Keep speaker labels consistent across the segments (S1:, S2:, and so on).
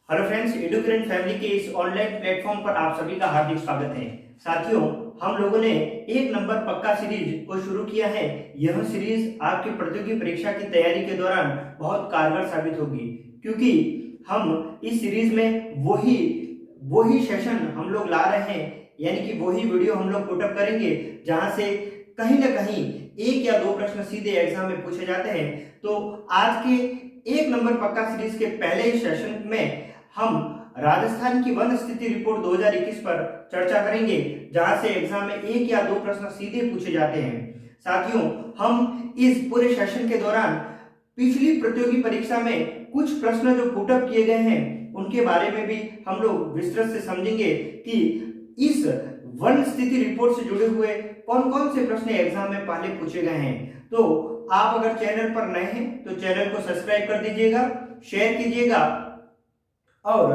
S1: Hello friends, एडुकेरेंट family के इस online platform पर आप सभी का हार्दिक स्वागत है। साथियों, हम लोगों ने एक नंबर पक्का सीरीज को शुरू किया है। यह सीरीज आपकी प्रतियोगी परीक्षा की तैयारी के दौरान बहुत कारगर साबित होगी, क्योंकि हम इस सीरीज में वही सेशन हम लोग ला रहे हैं, यानी कि वही वीडियो हम लोग पुटअप करेंगे जहां से कहीं ना कहीं एक या दो प्रश्न सीधे एग्जाम में पूछे जाते हैं। तो आज के एक नंबर पक्का सीरीज के पहले सेशन में हम राजस्थान की वन स्थिति रिपोर्ट 2021 पर चर्चा करेंगे, जहां से एग्जाम में एक या दो प्रश्न सीधे पूछे जाते हैं। साथियों, हम इस पूरे सेशन के दौरान पिछली प्रतियोगी परीक्षा में कुछ प्रश्न जो पुटअप किए गए हैं उनके बारे में भी हम लोग विस्तृत से समझेंगे कि इस वन स्थिति रिपोर्ट से जुड़े हुए कौन कौन से प्रश्न एग्जाम में पहले पूछे गए हैं। तो आप अगर चैनल पर नए हैं तो चैनल को सब्सक्राइब कर दीजिएगा, शेयर कीजिएगा और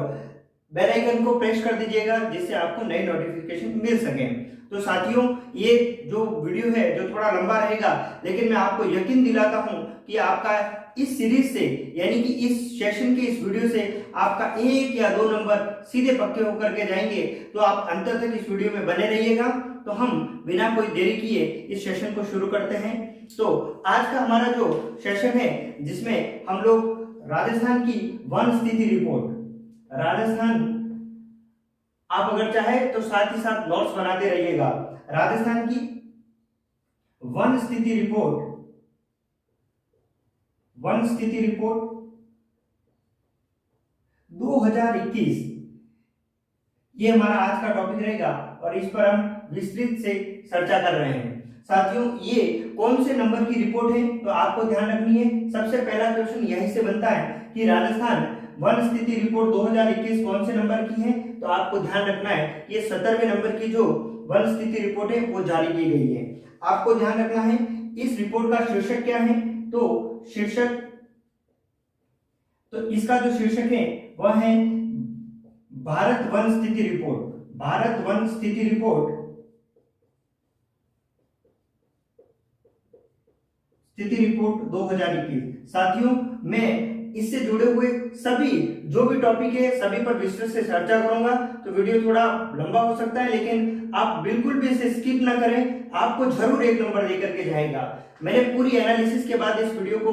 S1: बेल आइकन को प्रेस कर दीजिएगा, जिससे आपको नई नोटिफिकेशन मिल सके। तो साथियों, ये जो वीडियो है जो थोड़ा लंबा रहेगा, लेकिन मैं आपको यकीन दिलाता हूं कि आपका इस सीरीज से, यानी कि इस सेशन के इस वीडियो से आपका एक या दो नंबर सीधे पक्के होकर के जाएंगे। तो आप अंत तक इस वीडियो में बने रहिएगा। तो हम बिना कोई देरी किए इस सेशन को शुरू करते हैं। तो आज का हमारा जो सेशन है, जिसमें हम लोग राजस्थान की वन स्थिति रिपोर्ट, राजस्थान, आप अगर चाहे तो साथ ही साथ नोट्स बनाते रहिएगा। राजस्थान की वन स्थिति रिपोर्ट 2021, ये हमारा आज का टॉपिक रहेगा और इस पर हम विस्तृत से चर्चा कर रहे हैं। साथियों, ये कौन से नंबर की रिपोर्ट है तो आपको ध्यान रखनी है। सबसे पहला क्वेश्चन यहीं से बनता है कि राजस्थान वन स्थिति रिपोर्ट 2021 कौन से नंबर की है। तो आपको ध्यान रखना है ये 17वें नंबर की जो वन स्थिति रिपोर्ट है वो जारी की गई है। आपको ध्यान रखना है इस रिपोर्ट का शीर्षक क्या है। तो इसका जो शीर्षक है वह है भारत वन स्थिति रिपोर्ट, भारत वन स्थिति रिपोर्ट 2021। साथियों, मैं इससे जुड़े हुए सभी जो भी टॉपिक है सभी पर विस्तृत से चर्चा करूंगा। तो वीडियो थोड़ा लंबा हो सकता है, लेकिन आप बिल्कुल भी इसे स्किप ना करें, आपको जरूर एक नंबर लेकर के जाएगा। मैंने पूरी एनालिसिस के बाद इस वीडियो को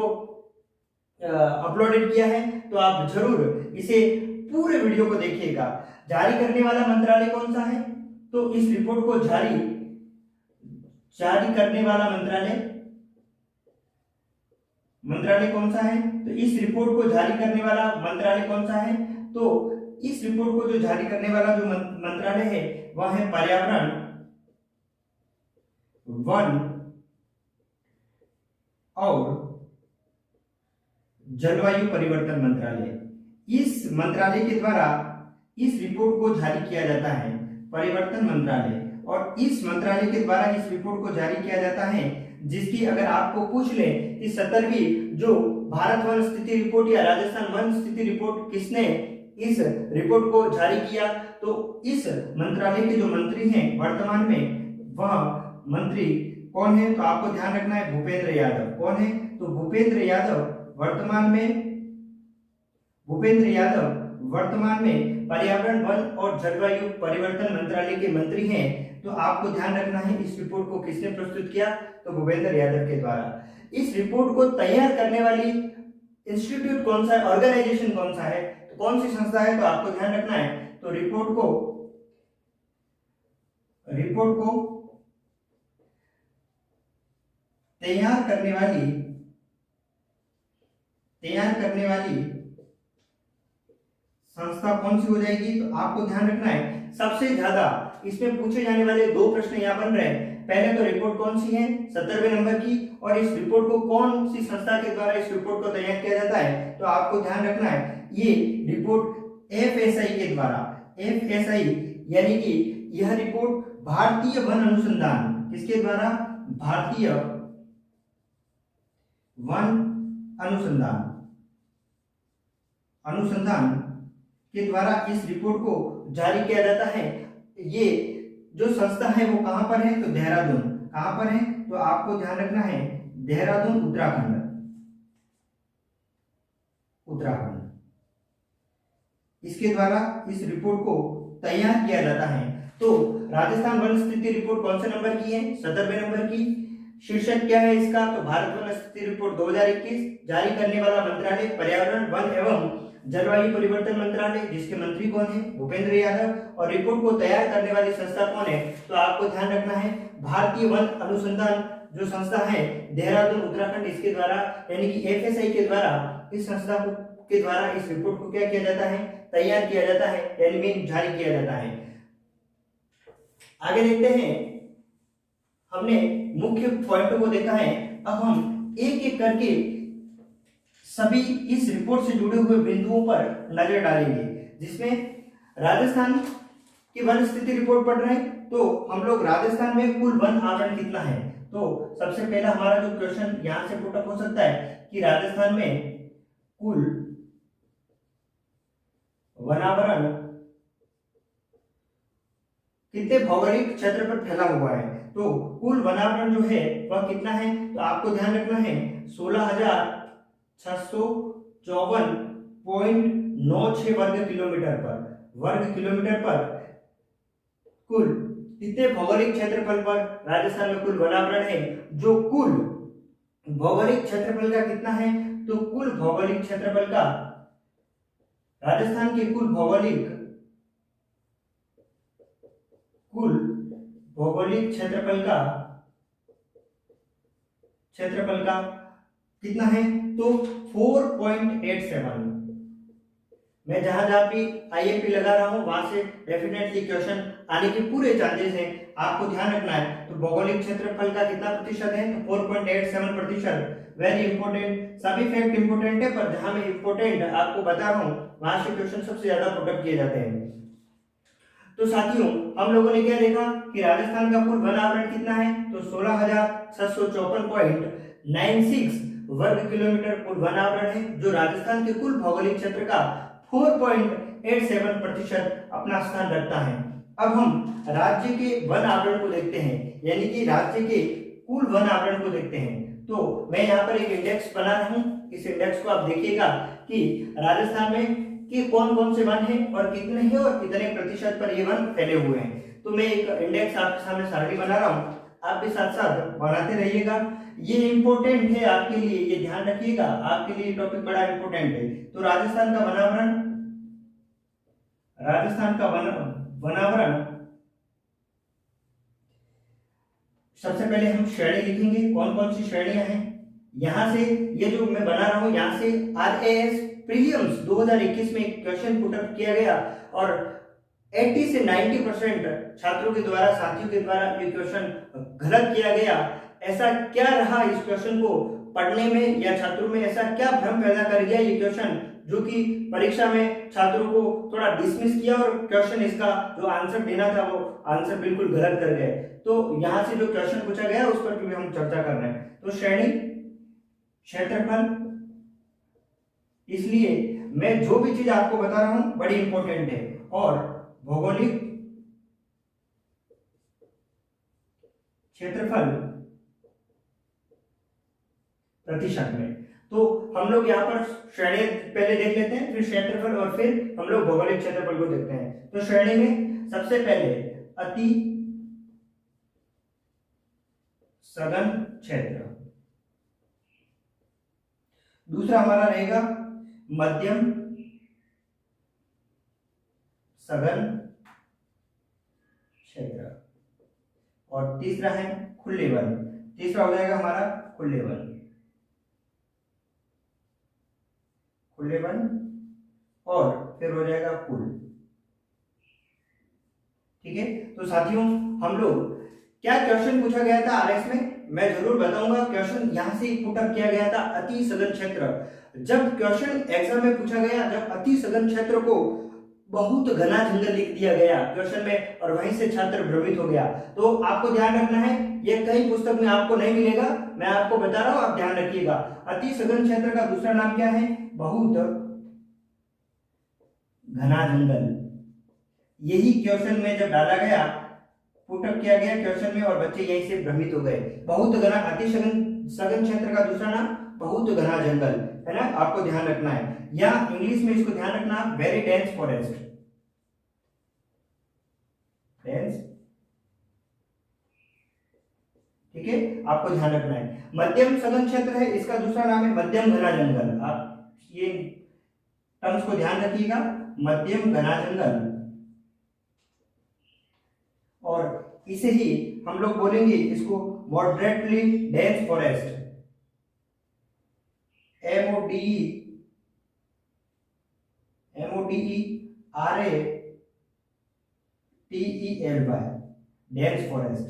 S1: अपलोडेड किया है, तो आप जरूर इसे पूरे वीडियो को देखिएगा। जारी करने वाला मंत्रालय कौन सा है। तो इस रिपोर्ट को जारी करने वाला मंत्रालय कौन सा है। तो इस रिपोर्ट को जारी करने वाला मंत्रालय कौन सा है। तो इस रिपोर्ट को जो जारी करने वाला जो मंत्रालय है वह है पर्यावरण, वन और जलवायु परिवर्तन मंत्रालय। इस मंत्रालय के द्वारा इस रिपोर्ट को जारी किया जाता है, परिवर्तन मंत्रालय। और इस मंत्रालय के द्वारा इस रिपोर्ट को जारी किया जाता है, जिसकी अगर आपको पूछ ले कि 17वीं जो भारत वन स्थिति रिपोर्ट या राजस्थान वन स्थिति रिपोर्ट किसने इस रिपोर्ट को जारी किया, तो इस मंत्रालय के जो मंत्री हैं वर्तमान में, वह मंत्री कौन है। तो आपको ध्यान रखना है भूपेंद्र यादव। कौन है। तो भूपेंद्र यादव वर्तमान में पर्यावरण, वन और जलवायु परिवर्तन मंत्रालय के मंत्री हैं। तो आपको ध्यान रखना है इस रिपोर्ट को किसने प्रस्तुत किया। तो भूपेंद्र यादव के द्वारा। इस रिपोर्ट को तैयार करने वाली इंस्टीट्यूट कौन सा है, ऑर्गेनाइजेशन कौन सा है, तो कौन सी संस्था है। तो आपको ध्यान रखना है। तो रिपोर्ट को तैयार करने वाली संस्था कौन सी हो जाएगी। तो आपको ध्यान रखना है सबसे ज्यादा इसमें पूछे जाने वाले दो प्रश्न यहाँ बन रहे हैं। पहले तो रिपोर्ट कौन सी है 17वें नंबर की, और इस रिपोर्ट को कौन सी संस्था के द्वारा इस रिपोर्ट को तैयार किया जाता है। तो आपको ध्यान रखना है ये रिपोर्ट FSI के द्वारा, FSI यानी कि यह रिपोर्ट भारतीय वन अनुसंधान, किसके द्वारा, भारतीय वन अनुसंधान के द्वारा इस रिपोर्ट को जारी किया जाता है। ये जो संस्था है वो कहां पर है। तो देहरादून। कहां पर है। तो आपको ध्यान रखना है देहरादून, उत्तराखंड। इसके द्वारा इस रिपोर्ट को तैयार किया जाता है। तो राजस्थान वन स्थिति रिपोर्ट कौन से नंबर की है? 17वें नंबर की। शीर्षक क्या है इसका? तो भारत वन स्थिति रिपोर्ट 2021। जारी करने वाला मंत्रालय पर्यावरण वन एवं जलवायु परिवर्तन मंत्रालय, जिसके मंत्री कौन है? भूपेंद्र यादव। और रिपोर्ट को तैयार करने वाली संस्था कौन है? तो आपको ध्यान रखना है भारतीय वन अनुसंधान जो संस्था है देहरादून उत्तराखंड, इसके द्वारा यानी कि FSI के द्वारा इस संस्था के द्वारा इस रिपोर्ट को क्या किया जाता है? तैयार किया जाता है, यानी में जारी किया जाता है। आगे देखते हैं, हमने मुख्य पॉइंटों को देखा है। अब हम एक एक करके सभी इस रिपोर्ट से जुड़े हुए बिंदुओं पर नजर डालेंगे, जिसमें राजस्थान की वन स्थिति रिपोर्ट पढ़ रहे हैं। तो हम लोग राजस्थान में कुल वन आवरण कितना है? तो सबसे पहला हमारा जो क्वेश्चन यहां से पुटअप हो सकता है कि राजस्थान में कुल वनावरण कितने भौगोलिक क्षेत्र पर फैला हुआ है? तो कुल वनावरण जो है वह कितना है? तो आपको ध्यान रखना है 16,654.96 वर्ग किलोमीटर पर कुल कितने भौगोलिक क्षेत्रफल पर राजस्थान में कुल वनावरण है? जो कुल भौगोलिक क्षेत्रफल का कितना है? तो कुल भौगोलिक क्षेत्रफल का राजस्थान के कुल भौगोलिक क्षेत्रफल का कितना है? तो 4.87। मैं जहां जहां भी IMP लगा रहा हूं वहां से डेफिनेटली क्वेश्चन आने के पूरे चांसेस हैं, आपको ध्यान रखना है। तो भौगोलिक क्षेत्रफल का कितना प्रतिशत है? तो 4.87%। वेरी इंपॉर्टेंट, सभी फैक्ट इंपॉर्टेंट है, पर जहां मैं इंपॉर्टेंट आपको बता रहा हूं वहां से क्वेश्चन सबसे ज्यादा पुटअप किए जाते हैं। तो साथियों, हम लोगों ने क्या देखा कि राजस्थान का कुल वन आवरण कितना है? तो 16,654.96 वर्ग किलोमीटर कुल वन आवरण है, जो राजस्थान के कुल भौगोलिक क्षेत्र का 4.87% अपना स्थान रखता है। अब हम राज्य के वन आवरण को देखते हैं, यानी कि राज्य के कुल वन आवरण को देखते हैं। तो मैं यहाँ पर एक इंडेक्स बना रहा हूँ, इस इंडेक्स को आप देखिएगा कि राजस्थान में कि कौन कौन से वन हैं और कितने हैं और कितने प्रतिशत पर ये वन फैले हुए हैं। तो मैं एक इंडेक्स आपके सामने सारणी बना रहा हूँ, आप भी साथ साथ बनाते रहिएगा। ये इंपॉर्टेंट है आपके लिए, ये ध्यान रखिएगा, आपके लिए टॉपिक बड़ा इंपॉर्टेंट है। तो राजस्थान का वनावरण सबसे पहले हम श्रेणी लिखेंगे, कौन कौन सी श्रेणियां हैं। यहां से ये जो मैं बना रहा हूं, यहां से RAS प्रीलिम्स 2021 में एक क्वेश्चन पुटअप किया गया और 80 से 90% छात्रों के द्वारा, साथियों के द्वारा ये क्वेश्चन गलत किया गया। ऐसा क्या रहा इस क्वेश्चन को पढ़ने में या छात्रों में ऐसा क्या भ्रम पैदा कर गया ये क्वेश्चन, जो कि परीक्षा में छात्रों को थोड़ा डिसमिस किया और क्वेश्चन इसका जो आंसर देना था वो आंसर बिल्कुल गलत कर गए। तो यहां से जो क्वेश्चन पूछा गया उस पर भी हम चर्चा कर रहे हैं। तो श्रेणी, क्षेत्रफल, इसलिए मैं जो भी चीज आपको बता रहा हूं बड़ी इंपॉर्टेंट है। और भौगोलिक क्षेत्रफल प्रतिशत में। तो हम लोग यहाँ पर श्रेणी पहले देख लेते हैं, फिर क्षेत्रफल और फिर हम लोग भौगोलिक क्षेत्रफल को देखते हैं। तो श्रेणी में सबसे पहले अति सघन क्षेत्र, दूसरा हमारा रहेगा मध्यम सघन क्षेत्र और तीसरा है खुले वन। तीसरा हो जाएगा हमारा खुले वन और फिर हो जाएगा कुल। ठीक है। तो साथियों, हम लोग क्या क्वेश्चन पूछा गया था RS में मैं जरूर बताऊंगा। क्वेश्चन यहां से पुटअप किया गया था अति सघन क्षेत्र। जब क्वेश्चन एग्जाम में पूछा गया, जब अति सघन क्षेत्र को बहुत घना जंगल लिख दिया गया क्वेश्चन में और वहीं से छात्र भ्रमित हो गया। तो आपको ध्यान रखना है, ये कई पुस्तक में आपको नहीं मिलेगा, मैं आपको बता रहा हूं, आप ध्यान रखिएगा। अति सघन क्षेत्र का दूसरा नाम क्या है? बहुत घना जंगल। यही क्वेश्चन में जब डाला गया, पुटअप किया गया क्वेश्चन में और बच्चे यहीं से भ्रमित हो गए। बहुत घना, अति सघन क्षेत्र का दूसरा नाम बहुत घना जंगल। है ना, आपको ध्यान रखना है, या इंग्लिश में इसको ध्यान रखना, वेरी डेंस फॉरेस्ट, डेंस, ठीक है, आपको ध्यान रखना है। मध्यम सघन क्षेत्र है, इसका दूसरा नाम है मध्यम घना जंगल। आप ये टर्म्स को ध्यान रखिएगा, मध्यम घना जंगल, और इसे ही हम लोग बोलेंगे इसको moderately dense forest, MODERATELY, dense forest.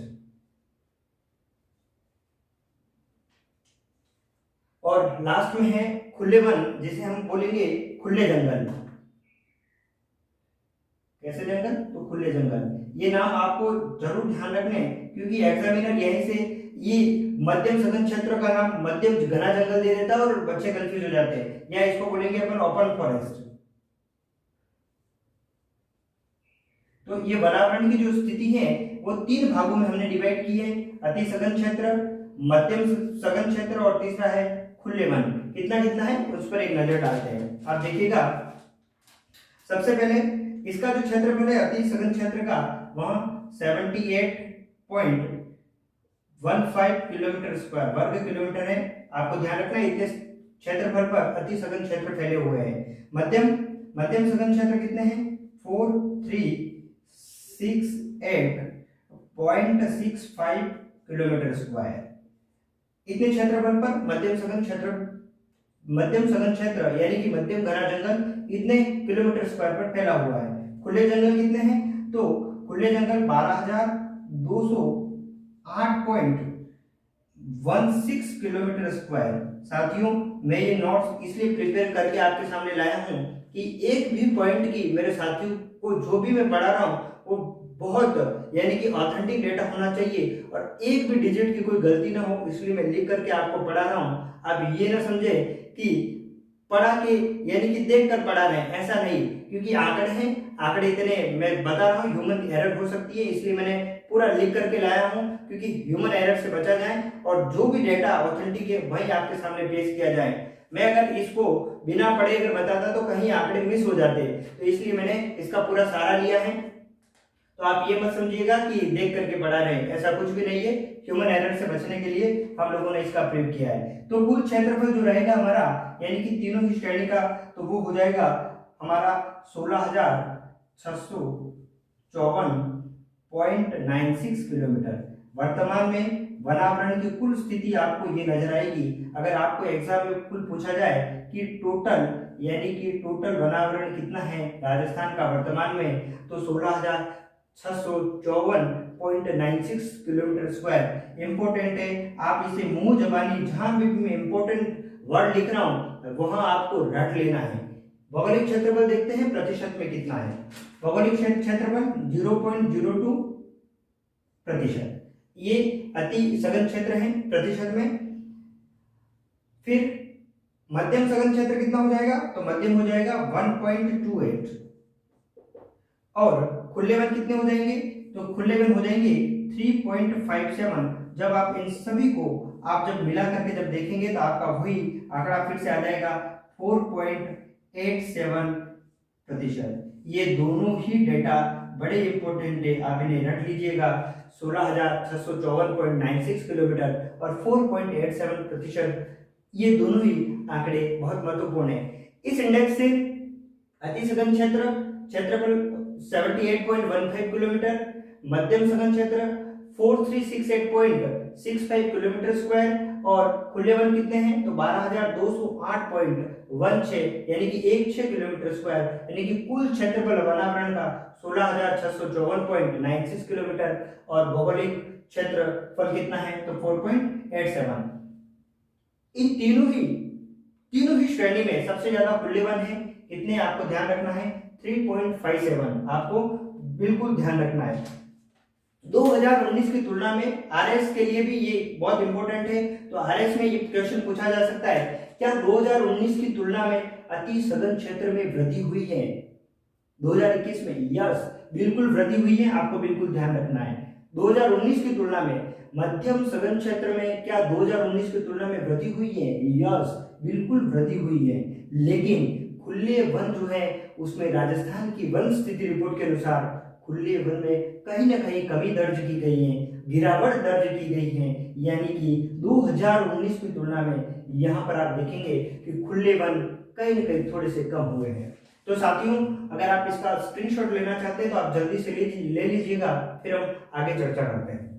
S1: और लास्ट में है खुले वन, जिसे हम बोलेंगे खुले जंगल। कैसे जंगल? तो खुले जंगल। ये नाम आपको जरूर ध्यान रखने, क्योंकि एग्जामिनर यहीं से ये मध्यम सघन क्षेत्र का नाम मध्यम घना जंगल दे देता है और बच्चे कंफ्यूज हो जाते हैं, या इसको बोलेंगे अपन ओपन फॉरेस्ट। तो ये वनावरण की जो स्थिति है वो 3 भागों में हमने डिवाइड की है, अति सघन क्षेत्र, मध्यम सघन क्षेत्र और तीसरा है खुले वन। कितना कितना है उस पर एक नजर डालते हैं। आप देखिएगा, सबसे पहले इसका जो क्षेत्रफल है अति सघन क्षेत्र का, वहां 78.15 किलोमीटर स्क्वायर वर्ग किलोमीटर है। आपको ध्यान रखना है इतने क्षेत्रफल पर अति सघन क्षेत्र फैले हुए हैं। मध्यम सघन क्षेत्र कितने हैं? 4368.65 किलोमीटर स्क्वायर। इतने क्षेत्रफल पर मध्यम सघन क्षेत्र यानी कि मध्यम घना जंगल इतने किलोमीटर स्क्वायर पर फैला हुआ है। खुले जंगल कितने हैं? तो खुले जंगल 12,208.16 किलोमीटर स्क्वायर। साथियों, मैं ये नोट्स इसलिए प्रिपेयर करके आपके सामने लाया हूं कि एक भी पॉइंट की मेरे साथियों को जो भी मैं पढ़ा रहा हूं वो बहुत यानी कि ऑथेंटिक डेटा होना चाहिए और एक भी डिजिट की कोई गलती ना हो, इसलिए मैं लिख करके आपको पढ़ा रहा हूं। आप ये ना समझे कि पढ़ा के यानी कि देख कर पढ़ा रहे हैं, ऐसा नहीं, क्योंकि आंकड़े हैं, आंकड़े इतने मैं बता रहा हूँ, ह्यूमन एरर हो सकती है, इसलिए मैंने पूरा लिख करके लाया हूँ, क्योंकि ह्यूमन एरर से बचा जाए और जो भी डेटा ऑथेंटिक है वही आपके सामने पेश किया जाए। मैं अगर इसको बिना पढ़े अगर बताता तो कहीं आंकड़े मिस हो जाते, तो इसलिए मैंने इसका पूरा सारा लिया है। तो आप ये मत समझिएगा कि देख करके पढ़ा रहे हैं, ऐसा कुछ भी नहीं है। ह्यूमन एरर से बचने के लिए हम लोगों ने इसका प्रयोग किया है। तो कुल क्षेत्रफल जो रहेगा हमारा यानी कि तीनों ही श्रेणी का, तो वो हो जाएगा हमारा 16,654.96 किलोमीटर। वर्तमान में वनावरण की कुल स्थिति आपको ये नजर आएगी। अगर आपको एग्जाम में कुल पूछा जाए कि टोटल यानी कि टोटल वनावरण कितना है राजस्थान का वर्तमान में, तो 16,654.96 किलोमीटर स्क्वायर। इंपॉर्टेंट है, आप इसे मुंह जबानी जहां भी मैं इंपॉर्टेंट वर्ड लिख रहा हूं वहां आपको रट लेना है। भौगोलिक क्षेत्रफल देखते हैं प्रतिशत में कितना है। भौगोलिक क्षेत्रफल 0.02 प्रतिशत, ये अति सघन क्षेत्र है प्रतिशत में। फिर मध्यम सघन क्षेत्र कितना हो जाएगा? तो मध्यम हो जाएगा 1.28 और खुले वन कितने हो जाएंगे? तो खुले वन हो जाएंगे 3.57। जब आप इन सभी को आप जब मिला करके जब देखेंगे तो आपका वही आंकड़ा फिर से आ जाएगा 4.87 प्रतिशत। ये दोनों ही डेटा बड़े इंपॉर्टेंट है, आप इन्हें रट लीजिएगा। 16,654.96 किलोमीटर और 4.87 प्रतिशत, ये दोनों ही आंकड़े बहुत महत्वपूर्ण है। इस इंडेक्स से अति सघन क्षेत्रफल 78.15 किलोमीटर, मध्यम सघन क्षेत्र 4368.65 किलोमीटर स्क्वायर और खुले वन कितने हैं? तो 12,208.16 यानी कि 16 किलोमीटर स्क्वायर, यानी कि कुल क्षेत्रफल वनावरण का 16,654.96 किलोमीटर और भौगोलिक क्षेत्रफल कितना है? तो 4.87। इन तीनों ही श्रेणी में सबसे ज्यादा खुले वन है। कितने आपको ध्यान रखना है? 3.57 आपको बिल्कुल ध्यान रखना है। 2019 की तुलना में आरएस के लिए भी ये बहुत इंपॉर्टेंट है। तो आरएस में ये क्वेश्चन पूछा जा सकता है, क्या 2019 की तुलना में अति सघन क्षेत्र में वृद्धि हुई है 2021 में? यस, बिल्कुल वृद्धि हुई है, आपको बिल्कुल ध्यान रखना है। 2019 की तुलना में मध्यम सघन क्षेत्र में क्या 2019 की तुलना में वृद्धि हुई है? यस, बिल्कुल वृद्धि हुई है, लेकिन खुले वन जो है उसमें राजस्थान की वन स्थिति रिपोर्ट के अनुसार खुले वन में कहीं ना कहीं कमी दर्ज की गई है, गिरावट दर्ज की गई है। यानी कि 2019 की तुलना में यहाँ पर आप देखेंगे कि खुले वन कहीं ना कहीं थोड़े से कम हुए हैं। तो साथियों, अगर आप इसका स्क्रीनशॉट लेना चाहते हैं तो आप जल्दी से ले लीजिएगा, फिर हम आगे चर्चा करते हैं।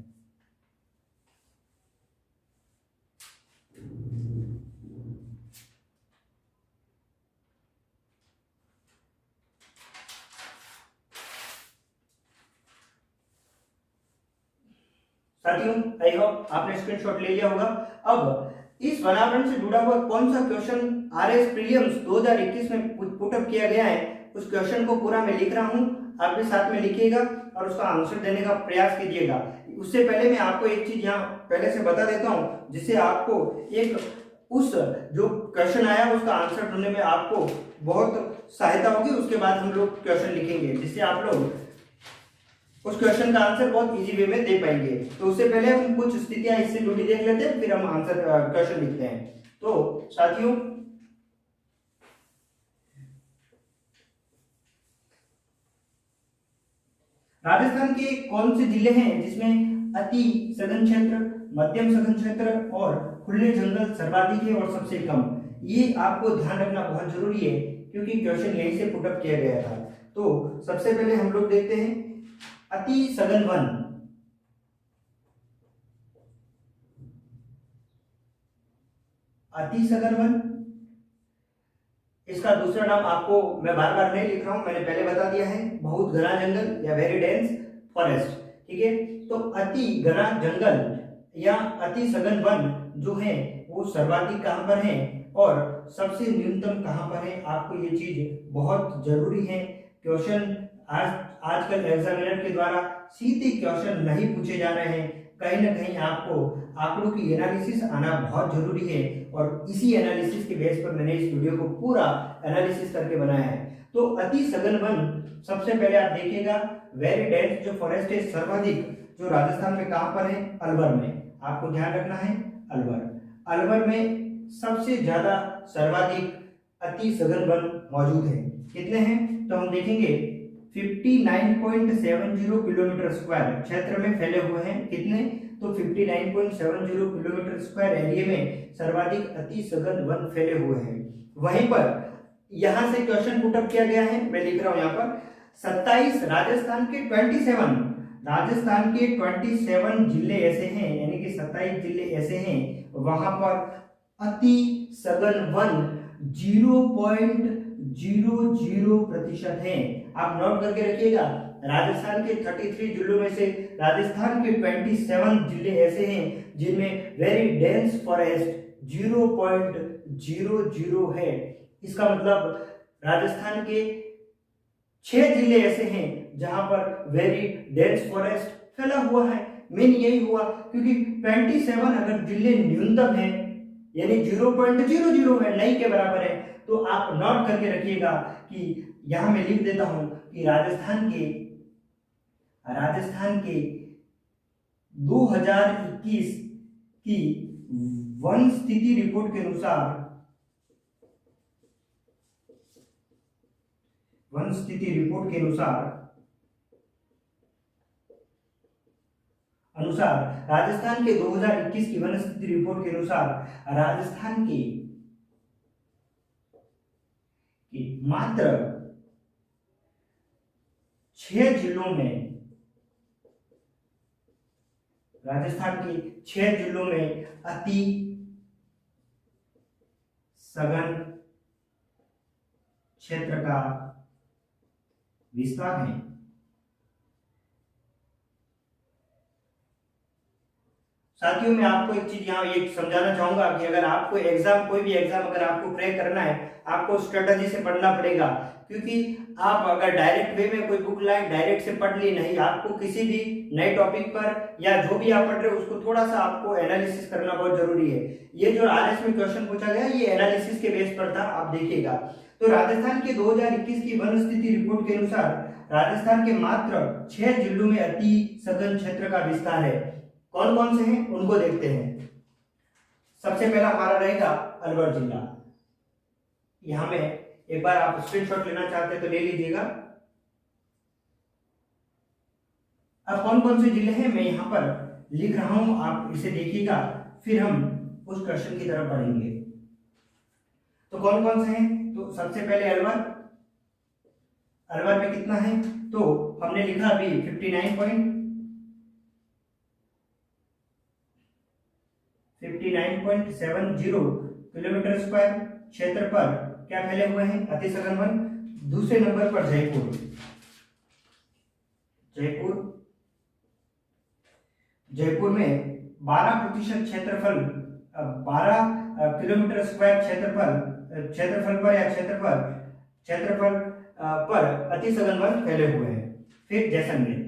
S1: साथियों, आई होप आपने स्क्रीनशॉट ले लिया होगा। अब इस वनावरण से जुड़ा हुआ कौन सा क्वेश्चन आरएस प्रीलिम्स 2021 में पुटअप किया गया है, उस क्वेश्चन को पूरा मैं लिख रहा हूं, आप भी साथ में लिखिएगा और उसका आंसर देने का प्रयास कीजिएगा। उससे पहले मैं आपको एक चीज यहाँ पहले से बता देता हूं, जिससे आपको एक उस जो क्वेश्चन आया उसका आंसर ढूंढने में आपको बहुत सहायता होगी। उसके बाद हम लोग क्वेश्चन लिखेंगे, जिससे आप लोग उस क्वेश्चन का आंसर बहुत इजी वे में दे पाएंगे। तो उससे पहले हम कुछ स्थितियां इससे जुड़ी देख लेते हैं, फिर हम आंसर क्वेश्चन लिखते हैं। तो साथियों, राजस्थान के कौन से जिले हैं जिसमें अति सघन क्षेत्र, मध्यम सघन क्षेत्र और खुले जंगल सर्वाधिक है और सबसे कम? ये आपको ध्यान रखना बहुत जरूरी है, क्योंकि क्वेश्चन यहीं से पुटअप किया गया था। तो सबसे पहले हम लोग देखते हैं अति सघन वन। अति सघन वन, इसका दूसरा नाम आपको मैं बार बार नहीं लिख रहा हूं, मैंने पहले बता दिया है, बहुत घना जंगल या वेरी डेंस फॉरेस्ट। ठीक है, तो अति घना जंगल या अति सघन वन जो है वो सर्वाधिक कहां पर है और सबसे न्यूनतम कहां पर है, आपको ये चीज बहुत जरूरी है। क्वेश्चन आजकल एग्जामिनर के द्वारा सीधे क्वेश्चन नहीं पूछे जा रहे हैं, कहीं ना कहीं आपको आंकड़ों की एनालिसिस आना बहुत जरूरी है, और इसी एनालिसिस के बेस पर मैंने इस वीडियो को पूरा एनालिसिस करके बनाया है। तो अति सघन वन सबसे पहले आप देखिएगा, वेरी डेंस जो फॉरेस्ट है सर्वाधिक जो राजस्थान में कहां पर है, अलवर में। आपको ध्यान रखना है, अलवर। अलवर में सबसे ज्यादा सर्वाधिक अति सघन वन मौजूद है। कितने हैं तो हम देखेंगे 59.70 किलोमीटर स्क्वायर क्षेत्र में फैले हुए हैं। कितने तो 59.70 किलोमीटर स्क्वायर एरिया में सर्वाधिक अति सघन वन फैले हुए हैं। वहीं पर यहां से क्वेश्चन पुटअप किया गया है, मैं लिख रहा हूं यहां पर 27 राजस्थान के 27 जिले ऐसे हैं, यानी कि 27 जिले ऐसे हैं वहां पर अति सघन वन 0.00% है। आप नोट करके रखिएगा, राजस्थान के 33 जिलों में से राजस्थान के 27 जिले ऐसे हैं जिनमें वेरी डेंस फॉरेस्ट 0.00 है। इसका मतलब राजस्थान के 6 जिले ऐसे हैं जहां पर वेरी डेंस फॉरेस्ट फैला हुआ है। मेन यही हुआ, क्योंकि 27 अगर जिले न्यूनतम है यानी 0.00 है, नहीं के बराबर है, तो आप नोट करके रखिएगा कि यहां मैं लिख देता हूं कि राजस्थान के 2021 की वन स्थिति रिपोर्ट के अनुसार राजस्थान के 2021 की वन स्थिति रिपोर्ट के अनुसार राजस्थान के मात्र 6 जिलों में, राजस्थान के 6 जिलों में अति सघन क्षेत्र का विस्तार है। साथियों, मैं आपको एक चीज यहाँ एक समझाना चाहूंगा कि अगर आपको एग्जाम, कोई भी एग्जाम अगर आपको क्रैक करना है, आपको स्ट्रेटजी से पढ़ना पड़ेगा। क्योंकि आप अगर डायरेक्ट वे में कोई बुक लाए, डायरेक्ट से पढ़ ली नहीं, आपको किसी भी नए टॉपिक पर या जो भी आप पढ़ रहे हो उसको थोड़ा सा आपको एनालिसिस करना बहुत जरूरी है। ये जो आरएस में क्वेश्चन पूछा गया ये एनालिसिस के बेस पर था, आप देखिएगा। तो राजस्थान के 2021 की वन स्थिति रिपोर्ट के अनुसार राजस्थान के मात्र 6 जिलों में अति सघन क्षेत्र का विस्तार है। कौन कौन से हैं उनको देखते हैं। सबसे पहला हमारा रहेगा अलवर जिला। यहाँ में एक बार आप स्क्रीनशॉट लेना चाहते हैं तो ले लीजिएगा। अब कौन कौन से जिले हैं मैं यहाँ पर लिख रहा हूं, आप इसे देखिएगा, फिर हम उस क्वेश्चन की तरफ बढ़ेंगे। तो कौन कौन से हैं, तो सबसे पहले अलवर। अलवर में कितना है, तो हमने लिखा अभी 59.70 किलोमीटर स्क्वायर क्षेत्र पर क्या फैले हुए हैं, अति सघन वन। दूसरे नंबर पर जयपुर। जयपुर में 12% क्षेत्रफल, 12 किलोमीटर स्क्वायर क्षेत्रफल पर अति सघन वन फैले हुए हैं। फिर जैसलमेर,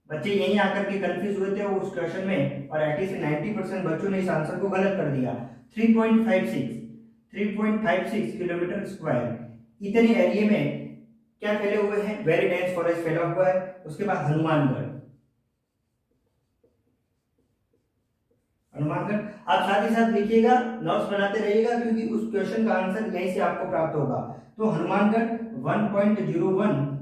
S1: बच्चे यहीं आकर के कंफ्यूज हुए थे उस क्वेश्चन में, और 80 से 90% बच्चों ने इस आंसर को गलत कर दिया। 3.56 किलोमीटर स्क्वायर इतने एरिया में क्या फैले हुए हैं, वेरी डेंस फॉरेस्ट फैला हुआ है। उसके बाद हनुमानगढ़। आप साथ ही साथ लिखिएगा, नोट्स बनाते रहिएगा, क्योंकि उस क्वेश्चन का आंसर यहीं से आपको प्राप्त होगा। तो हनुमानगढ़ 1.01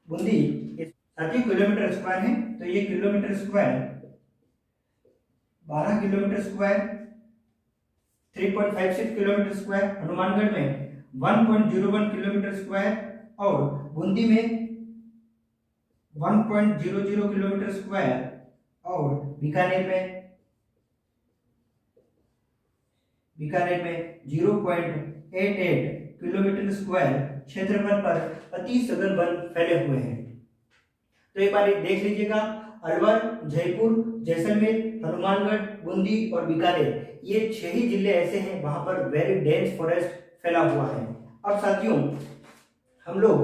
S1: बूंदी, साथी किलोमीटर स्क्वायर है, तो ये kilometre square 12 kilometre square 3.56 kilometre square, Hanumangarh में 1.01 किलोमीटर स्क्वायर और बूंदी में 1.00 किलोमीटर स्क्वायर और बीकानेर में 0.88 किलोमीटर स्क्वायर क्षेत्रफल पर अति सघन वन फैले हुए हैं। तो एक बार देख लीजिएगा, अलवर, जयपुर, जैसलमेर, हनुमानगढ़, बूंदी और बीकानेर, ये 6 ही जिले ऐसे हैं वहां पर वेरी डेंस फॉरेस्ट फैला हुआ है। अब साथियों हम लोग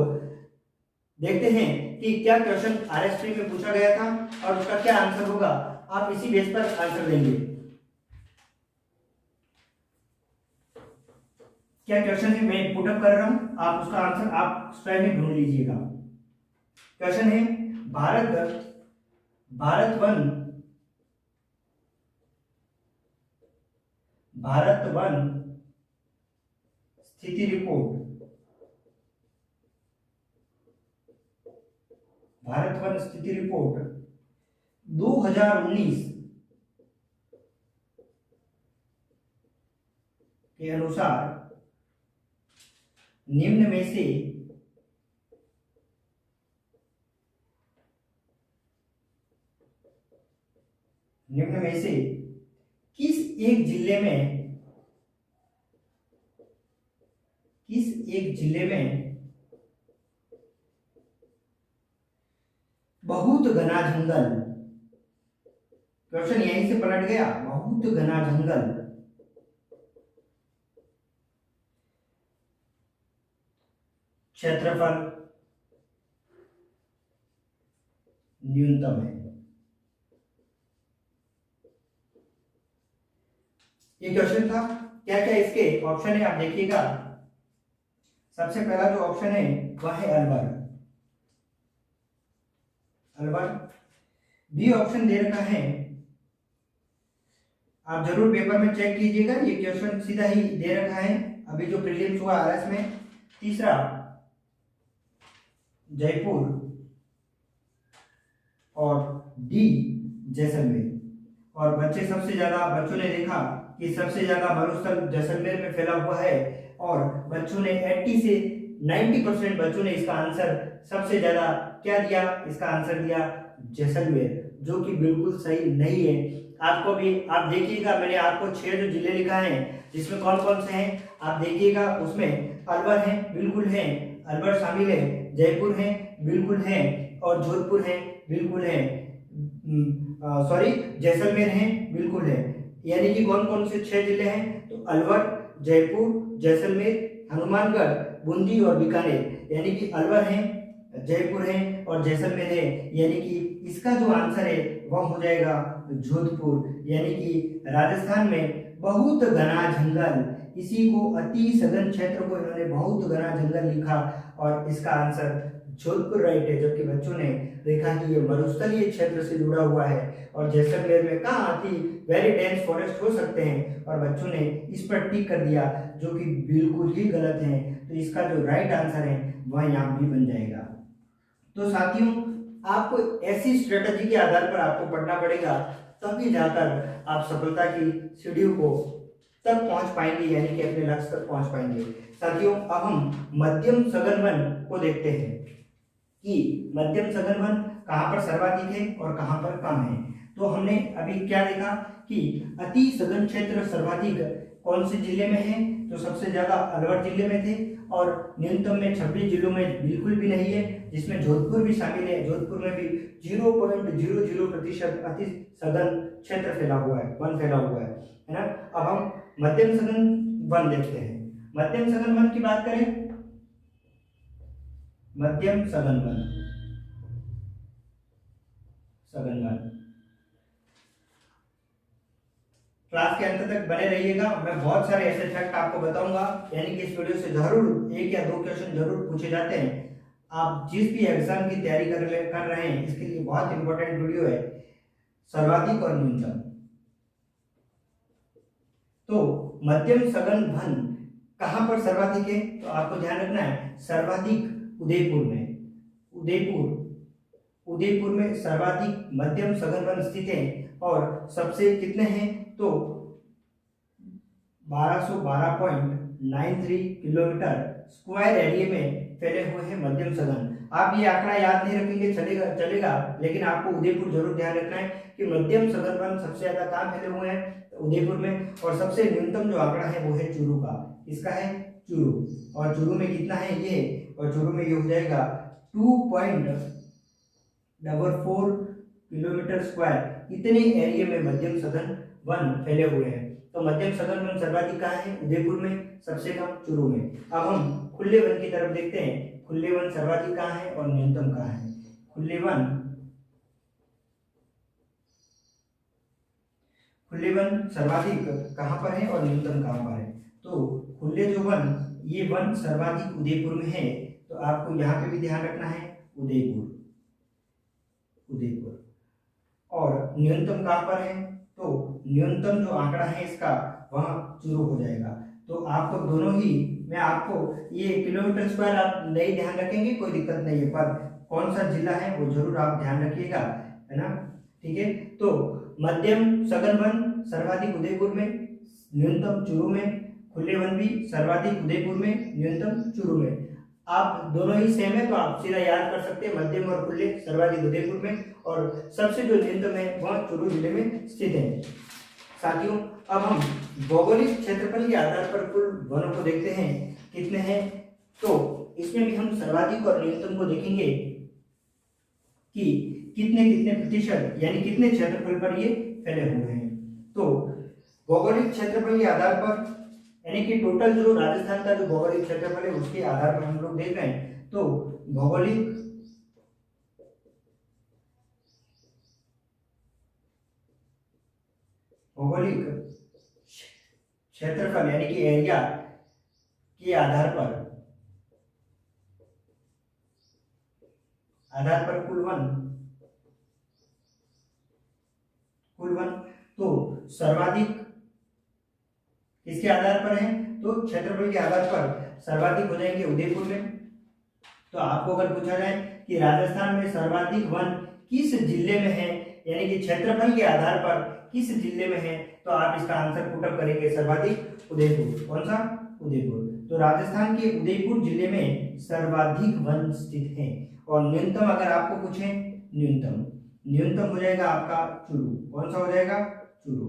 S1: देखते हैं कि क्या क्वेश्चन आरएसपी में पूछा गया था और उसका क्या आंसर होगा। आप इसी बेस पर आंसर देंगे। क्या क्वेश्चन है मैं पुटअप कर रहा हूं, आप उसका आंसर आप स्वयं ही ढूंढ लीजिएगा। क्वेश्चन है भारत वन स्थिति रिपोर्ट 2019 के अनुसार निम्न में से किस एक जिले में बहुत घना जंगल, क्वेश्चन यहीं से पलट गया, बहुत घना जंगल क्षेत्रफल न्यूनतम है। ये क्वेश्चन था। क्या क्या इसके ऑप्शन है आप देखिएगा। सबसे पहला जो ऑप्शन है वह है अलवर। बी ऑप्शन दे रखा है, आप जरूर पेपर में चेक कीजिएगा, ये क्वेश्चन सीधा ही दे रखा है अभी जो प्रीलिम्स हुआ आरएस में। तीसरा जयपुर और डी जैसलमेर। और बच्चों ने देखा कि सबसे ज्यादा मरुस्थल जैसलमेर में फैला हुआ है, और बच्चों ने 80 से 90% बच्चों ने इसका आंसर सबसे ज्यादा क्या दिया, इसका आंसर दिया जैसलमेर, जो कि बिल्कुल सही नहीं है। आपको भी आप देखिएगा, मैंने आपको 6 जो जिले लिखा है जिसमें कौन कौन से हैं आप देखिएगा। उसमें अलवर है, बिल्कुल है, अलवर शामिल है, जयपुर है, बिल्कुल है, और जोधपुर है, बिल्कुल है, जैसलमेर है, बिल्कुल है। यानी कि कौन कौन से 6 जिले हैं, तो अलवर, जयपुर, जैसलमेर, हनुमानगढ़, बूंदी और बीकानेर। यानी कि अलवर है, जयपुर है और जैसलमेर है, यानी कि इसका जो आंसर है वह हो जाएगा जोधपुर। यानी कि राजस्थान में बहुत घना जंगल, इसी को अति सघन क्षेत्र को इन्होंने बहुत घना जंगल लिखा और इसका आंसर जोधपुर राइट है, जबकि बच्चों ने देखा कि ये मरुस्थलीय क्षेत्र से जुड़ा हुआ है और जैसलमेर में कहाँ आती वेरी डेंस फॉरेस्ट हो सकते हैं, और बच्चों ने इस पर टिक कर दिया, जो कि बिल्कुल ही गलत है। तो इसका जो राइट आंसर है वह यहाँ भी बन जाएगा। तो साथियों, आपको ऐसी स्ट्रेटजी के आधार पर आपको पढ़ना पड़ेगा, तभी जाकर आप सफलता की सीढ़ियों को तक पहुंच पाएंगे, यानी कि अपने लक्ष्य तक पहुंच पाएंगे। साथियों, अब हम मध्यम सघन वन को देखते हैं कि मध्यम सघन वन कहाँ पर सर्वाधिक है और कहाँ पर कम है। तो हमने अभी क्या देखा कि अति सघन क्षेत्र सर्वाधिक कौन से जिले में है, तो सबसे ज्यादा अलवर जिले में थे, और न्यूनतम में 26 जिलों में बिल्कुल भी नहीं है, जिसमें जोधपुर भी शामिल है। जोधपुर में भी 0.00% अति सघन क्षेत्र फैला हुआ है, वन फैला हुआ है ना। अब हम मध्यम सघन वन देखते हैं। मध्यम सघन वन की बात करें, मध्यम सघन वन, क्लास के अंत तक बने रहिएगा। मैं बहुत सारे ऐसे फैक्ट आपको बताऊंगा, यानी कि इस वीडियो से जरूर 1 या 2 क्वेश्चन जरूर पूछे जाते हैं। आप जिस भी एग्जाम की तैयारी कर रहे हैं, इसके लिए बहुत इंपॉर्टेंट वीडियो है, सर्वाधिक और न्यूनतम। तो मध्यम सघन वन कहां पर सर्वाधिक है, तो आपको ध्यान रखना है सर्वाधिक उदयपुर में। उदयपुर में सर्वाधिक मध्यम सघन वन स्थित है, और सबसे कितने हैं, तो 1212.93 किलोमीटर स्क्वायर एरिया में फैले हुए हैं मध्यम सघन। आप ये आंकड़ा याद नहीं रखेंगे चलेगा, लेकिन आपको उदयपुर जरूर ध्यान रखना है कि मध्यम सघन वन सबसे ज्यादा कहाँ फैले हुए हैं, उदयपुर में। और सबसे न्यूनतम जो आंकड़ा है वो है चूरू का। इसका है चूरू, और चूरू में कितना है ये, और चूरू में ये हो जाएगा 2.44 किलोमीटर स्क्वायर। इतने एरिया में मध्यम सघन वन फैले हुए हैं। तो मध्यम सघन वन सर्वाधिक कहाँ है, उदयपुर में, सबसे कम चूरू में। अब हम खुले वन की तरफ देखते हैं, खुले वन सर्वाधिक कहाँ है और न्यूनतम कहाँ है। खुले वन सर्वाधिक कहाँ पर है और न्यूनतम कहाँ पर है। तो खुले जो वन, ये वन सर्वाधिक उदयपुर में है, तो आपको यहाँ पे भी ध्यान रखना है उदयपुर। और न्यूनतम कहाँ पर है, तो न्यूनतम जो आंकड़ा है इसका वहाँ चूरू हो जाएगा। तो आपको दोनों ही, मैं आपको ये किलोमीटर स्क्वायर आप नहीं ध्यान रखेंगे कोई दिक्कत नहीं है, पर कौन सा जिला है वो जरूर आप ध्यान रखिएगा, है ना। ठीक है, तो मध्यम सघन वन सर्वाधिक उदयपुर में, न्यूनतम चूरू में। खुले वन भी सर्वाधिक उदयपुर में, न्यूनतम चूरू में। आप दोनों ही सेम है, तो आप सीधा याद कर सकते हैं, मध्यम और खुले सर्वाधिक उदयपुर में, और सबसे जो न्यूनतम है वह चूरू जिले में स्थित है। साथियों, अब हम भौगोलिक क्षेत्रफल के आधार पर कुल वनों को देखते हैं कितने हैं। तो इसमें भी हम सर्वाधिक और न्यूनतम को देखेंगे कि कितने प्रतिशत, यानी कितने क्षेत्रफल पर ये फैले हुए हैं। तो भौगोलिक क्षेत्रफल के आधार पर, यानी कि टोटल जो राजस्थान का जो भौगोलिक क्षेत्रफल है उसके आधार पर हम लोग देख रहे हैं। तो भौगोलिक क्षेत्रफल यानी कि एरिया के आधार पर कुल वन तो सर्वाधिक किसके आधार पर है, तो क्षेत्रफल के आधार पर सर्वाधिक हो जाएंगे उदयपुर में। तो आपको अगर पूछा जाए कि राजस्थान में सर्वाधिक वन किस जिले में है, यानी कि क्षेत्रफल के आधार पर किस जिले में है, तो आप इसका आंसर पुटअप करेंगे सर्वाधिक उदयपुर। कौन सा, उदयपुर। तो राजस्थान के उदयपुर जिले में सर्वाधिक वन स्थित है। और न्यूनतम अगर आपको पूछे, न्यूनतम हो जाएगा आपका चूरू। कौन सा हो जाएगा, चूरू।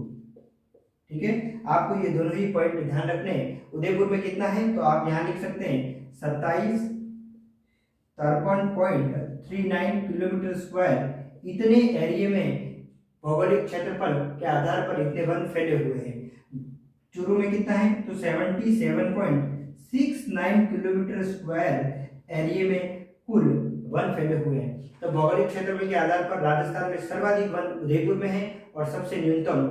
S1: ठीक है, आपको ये दोनों ही पॉइंट ध्यान रखने हैं। उदयपुर में कितना है, तो आप यहाँ लिख सकते हैं 2753.39 किलोमीटर स्क्वायर। इतने एरिया में भौगोलिक क्षेत्रफल के आधार पर इतने वन फैले हुए हैं। चूरू में कितना है, तो 77.69 किलोमीटर स्क्वायर एरिया में कुल वन फैले हुए हैं। तो भौगोलिक क्षेत्रफल के आधार पर राजस्थान में सर्वाधिक वन उदयपुर में है और सबसे न्यूनतम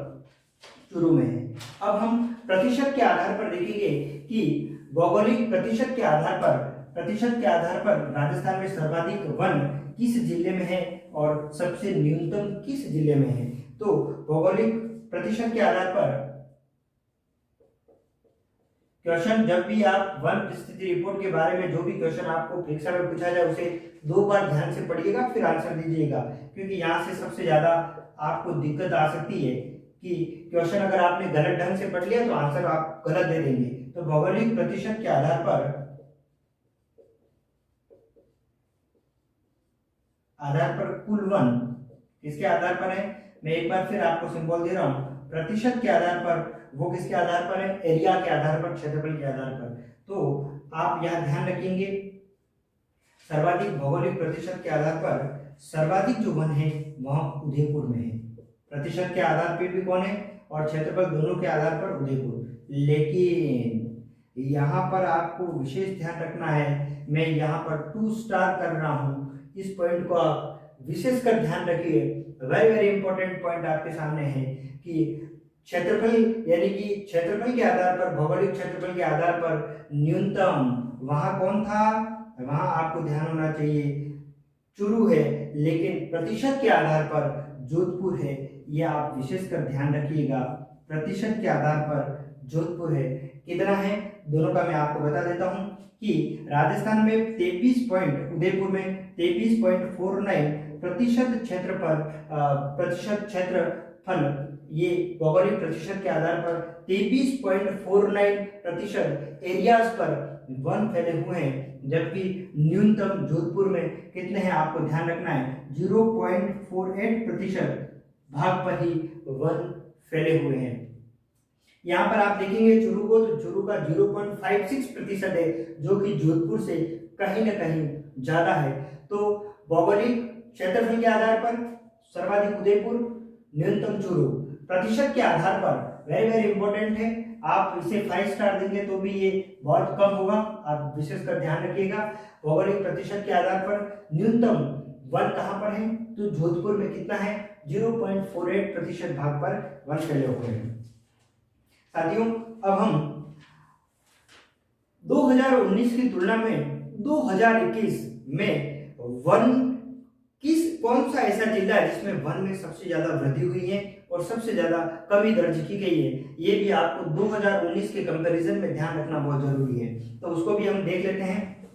S1: चूरू में है। अब हम प्रतिशत के आधार पर देखेंगे कि भौगोलिक प्रतिशत के आधार पर प्रतिशत के आधार पर राजस्थान में सर्वाधिक वन किस जिले में है और सबसे न्यूनतम किस जिले में है। तो भौगोलिक प्रतिशत के आधार पर क्वेश्चन, जब भी आप वन स्थिति रिपोर्ट के बारे में जो भी क्वेश्चन आपको परीक्षा में पूछा जाए उसे 2 बार ध्यान से पढ़िएगा फिर आंसर दीजिएगा, क्योंकि यहाँ से सबसे ज्यादा आपको दिक्कत आ सकती है कि क्वेश्चन अगर आपने गलत ढंग से पढ़ लिया तो आंसर आप गलत दे देंगे। तो भौगोलिक प्रतिशत के आधार पर कुल वन किसके आधार पर है, मैं एक बार फिर आपको सिंबल दे रहा हूं, प्रतिशत के आधार पर वो किसके आधार पर है, एरिया के आधार पर, क्षेत्रफल के आधार पर। तो आप यहां ध्यान रखेंगे सर्वाधिक भौगोलिक प्रतिशत के आधार पर सर्वाधिक जो वन है वह उदयपुर में है। प्रतिशत के आधार पर भी कौन है और क्षेत्रफल दोनों के आधार पर उदयपुर। लेकिन यहाँ पर आपको विशेष ध्यान रखना है, मैं यहाँ पर 2 स्टार कर रहा हूँ, इस पॉइंट को आप विशेषकर ध्यान रखिए। वेरी वेरी इंपॉर्टेंट पॉइंट आपके सामने है कि क्षेत्रफल यानी कि क्षेत्रफल के आधार पर, भौगोलिक क्षेत्रफल के आधार पर न्यूनतम वहां कौन था, वहां आपको ध्यान होना चाहिए चूरू है, लेकिन प्रतिशत के आधार पर जोधपुर है। यह आप विशेषकर ध्यान रखिएगा, प्रतिशत के आधार पर जोधपुर है। कितना है दोनों का मैं आपको बता देता हूं कि राजस्थान में 23 पॉइंट, उदयपुर में 23.49 प्रतिशत क्षेत्रफल, ये भौगोलिक प्रतिशत के आधार पर 23.49 प्रतिशत एरियाज पर वन फैले हुए हैं, जबकि न्यूनतम जोधपुर में कितने हैं आपको ध्यान रखना है, 0.48 प्रतिशत भाग पर ही वन फैले हुए हैं। यहाँ पर आप देखेंगे चूरू को, तो चूरू का 0.56 प्रतिशत है, जो कि जोधपुर से कहीं ना कहीं ज्यादा है। तो भौगोलिक क्षेत्रफल के आधार पर सर्वाधिक उदयपुर, न्यूनतम चूरू। प्रतिशत के आधार पर वेरी वेरी इंपॉर्टेंट है, आप इसे 5 स्टार देंगे तो भी ये बहुत कम होगा, आप विशेषकर ध्यान रखिएगा। भौगोलिक प्रतिशत के आधार पर न्यूनतम वन कहां पर है, तो जोधपुर में कितना है, 0.48 प्रतिशत भाग पर वन फैले हुए हैं। साथियों, अब हम 2019 की तुलना में 2021 में वन कौन सा ऐसा जिला है जिसमें वन में सबसे ज्यादा वृद्धि हुई है और सबसे ज्यादा कमी दर्ज की गई है, ये भी आपको 2019 के कंपैरिजन में ध्यान रखना बहुत जरूरी है। तो उसको भी हम देख लेते हैं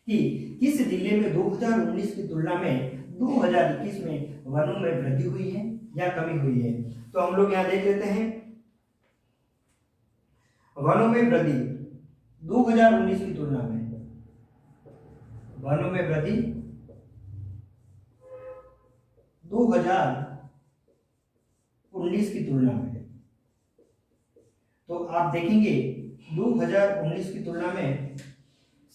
S1: कि किस जिले में 2019 की तुलना में 2021 में वनों में वृद्धि हुई है या कमी हुई है। तो हम लोग यहाँ देख लेते हैं वनों में वृद्धि 2019 की तुलना में, वनों में वृद्धि 2019 की तुलना में। तो आप देखेंगे 2019 की तुलना में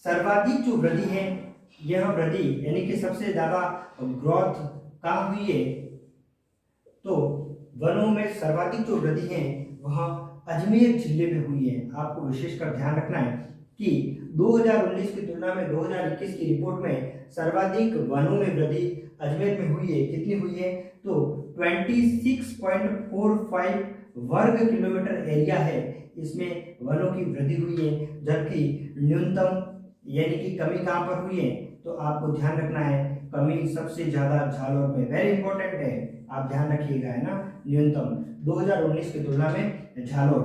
S1: सर्वाधिक जो वृद्धि है, यह वृद्धि यानी कि सबसे ज्यादा ग्रोथ कहाँ हुई है, तो वनों में सर्वाधिक जो वृद्धि है वह अजमेर जिले में हुई है। आपको विशेषकर ध्यान रखना है कि 2019 की तुलना में 2021 की रिपोर्ट में सर्वाधिक वनों में वृद्धि अजमेर में हुई है। कितनी हुई है, तो 26.45 वर्ग किलोमीटर एरिया है, इसमें वनों की वृद्धि हुई है। जबकि न्यूनतम यानी कि कमी कहाँ पर हुई है, तो आपको ध्यान रखना है कमी सबसे ज्यादा झालोर में। वेरी इंपॉर्टेंट है, आप ध्यान रखिएगा, है ना। न्यूनतम 2019 की तुलना में झालोर,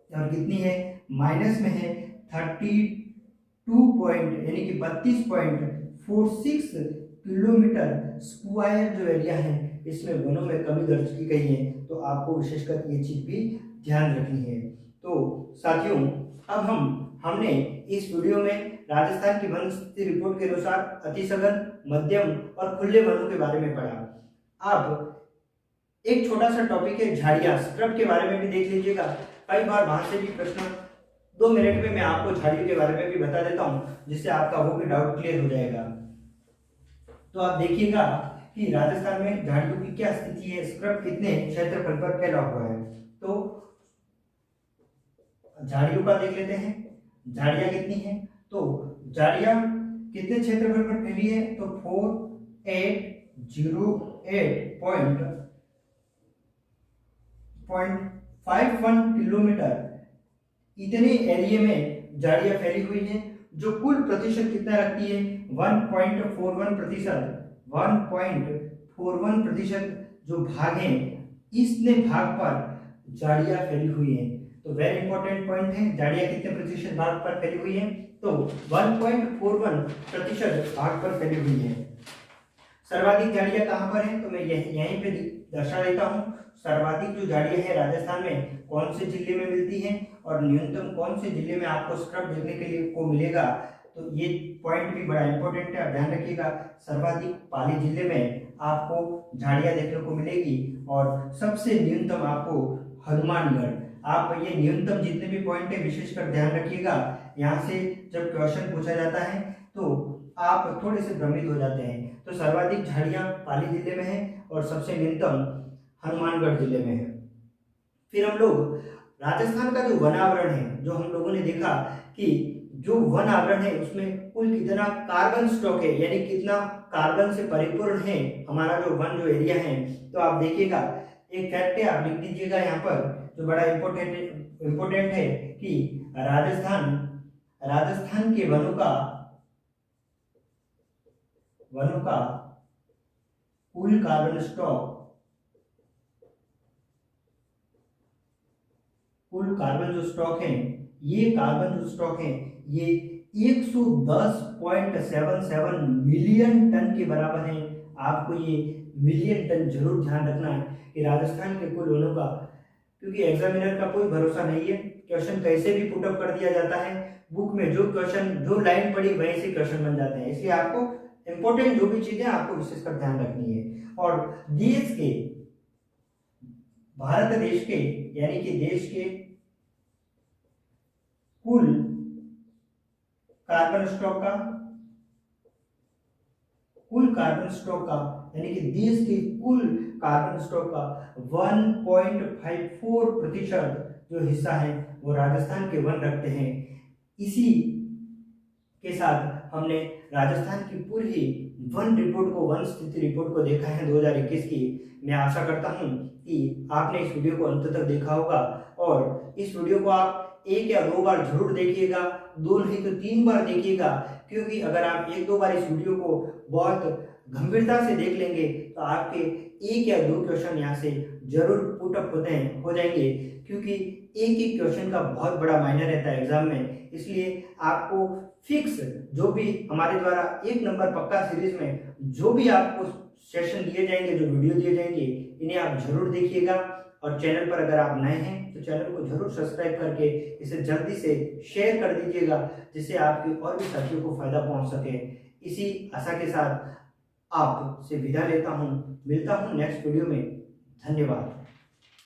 S1: और कितनी है, माइनस में है 32 पॉइंट यानी कि 32.46 किलोमीटर स्क्वायर जो एरिया है, इसमें वनों में कमी दर्ज की गई है। तो आपको विशेषकर ये चीज भी ध्यान रखनी है। तो साथियों, अब हमने इस वीडियो में राजस्थान की वन स्थिति रिपोर्ट के अनुसार अतिसघन, मध्यम और खुले वनों के बारे में पढ़ा। अब एक छोटा सा टॉपिक है झाड़ियां, स्क्रब के बारे में भी देख लीजिएगा। कई बार वहां से भी प्रश्न, 2 मिनट में मैं आपको झाड़ियों के बारे में भी बता देता हूं, जिससे आपका वो भी डाउट क्लियर हो जाएगा। तो आप देखिएगा कि राजस्थान में झाड़ियों की क्या स्थिति है, स्क्रब कितने क्षेत्रफल पर फैला हुआ है। तो झाड़ियों का देख लेते हैं, झाड़ियां कितनी हैं। तो झाड़ियां कितने क्षेत्रफल पर फैली है, तो 4808.51 किलोमीटर इतने एरिया में झाड़ियां फैली हुई हैं। जो कुल प्रतिशत कितना रखती है 1.41%। 1.41% जो भाग हैं इसने भाग पर झाड़ियां फैली हुई हैं। तो वेरी इंपॉर्टेंट पॉइंट है, झाड़ियां कितने प्रतिशत भाग पर फैली हुई है, तो 1.41% भाग पर फैली हुई है। सर्वाधिक झाड़ियां कहां पर है, तो मैं यहीं पे दर्शा देता हूं। सर्वाधिक जो झाड़ियां है राजस्थान में कौन से जिले में मिलती हैं और न्यूनतम कौन से जिले में आपको स्क्रब देखने के लिए को मिलेगा, तो ये पॉइंट भी बड़ा इंपॉर्टेंट है, आप ध्यान रखिएगा। सर्वाधिक पाली जिले में आपको झाड़ियां देखने को मिलेगी और सबसे न्यूनतम आपको हनुमानगढ़। आप ये न्यूनतम जितने भी पॉइंट है विशेषकर ध्यान रखिएगा। यहाँ से जब क्वेश्चन पूछा जाता है तो आप थोड़े से भ्रमित हो जाते हैं। तो सर्वाधिक झाड़ियां पाली जिले में है और सबसे न्यूनतम हनुमानगढ़ जिले में है। फिर हम लोग राजस्थान का जो वन आवरण है, जो हम लोगों ने देखा कि जो वन आवरण है उसमें कुल कितना कार्बन स्टॉक है, यानी कितना कार्बन से परिपूर्ण है हमारा जो वन जो एरिया है। तो आप देखिएगा एक फैक्ट है, आप लिख दीजिएगा यहाँ पर जो बड़ा इंपॉर्टेंट है कि राजस्थान के वनों का कुल कार्बन स्टॉक, कुल कार्बन जो स्टॉक है, ये कार्बन जो स्टॉक है ये 110.77 मिलियन टन के बराबर है। आपको ये मिलियन टन जरूर ध्यान रखना है कि राजस्थान के कुल वनों का, क्योंकि एग्जामिनर का कोई भरोसा नहीं है, क्वेश्चन कैसे भी पुटअप कर दिया जाता है। बुक में जो क्वेश्चन जो लाइन पड़ी वहीं से क्वेश्चन बन जाते हैं, इसलिए आपको इंपॉर्टेंट जो भी चीजें आपको विशेषकर ध्यान रखनी है। और देश के, भारत देश के यानी कि देश के कुल कार्बन स्टॉक का यानी कि देश के कुल कार्बन स्टॉक का 1.54% जो हिस्सा है वो राजस्थान के वन रखते हैं। इसी के साथ हमने राजस्थान की पूरी वन रिपोर्ट को, वन स्थिति रिपोर्ट को देखा है 2021 की। मैं आशा करता हूं कि आपने इस वीडियो को अंत तक देखा होगा और इस वीडियो को आप 1 या 2 बार जरूर देखिएगा, 2 नहीं तो 3 बार देखिएगा, क्योंकि अगर आप 1-2 बार इस वीडियो को बहुत गंभीरता से देख लेंगे तो आपके 1 या 2 क्वेश्चन यहाँ से जरूर पुटअप हो जाएंगे, क्योंकि एक एक क्वेश्चन का बहुत बड़ा मायने रहता है एग्जाम में। इसलिए आपको फिक्स जो भी हमारे द्वारा 1 नंबर पक्का सीरीज में जो भी आपको सेशन दिए जाएंगे, जो वीडियो दिए जाएंगे, इन्हें आप जरूर देखिएगा। और चैनल पर अगर आप नए हैं तो चैनल को जरूर सब्सक्राइब करके इसे जल्दी से शेयर कर दीजिएगा, जिससे आपके और भी साथियों को फायदा पहुंच सके। इसी आशा के साथ आपसे विदा लेता हूं, मिलता हूं नेक्स्ट वीडियो में। धन्यवाद।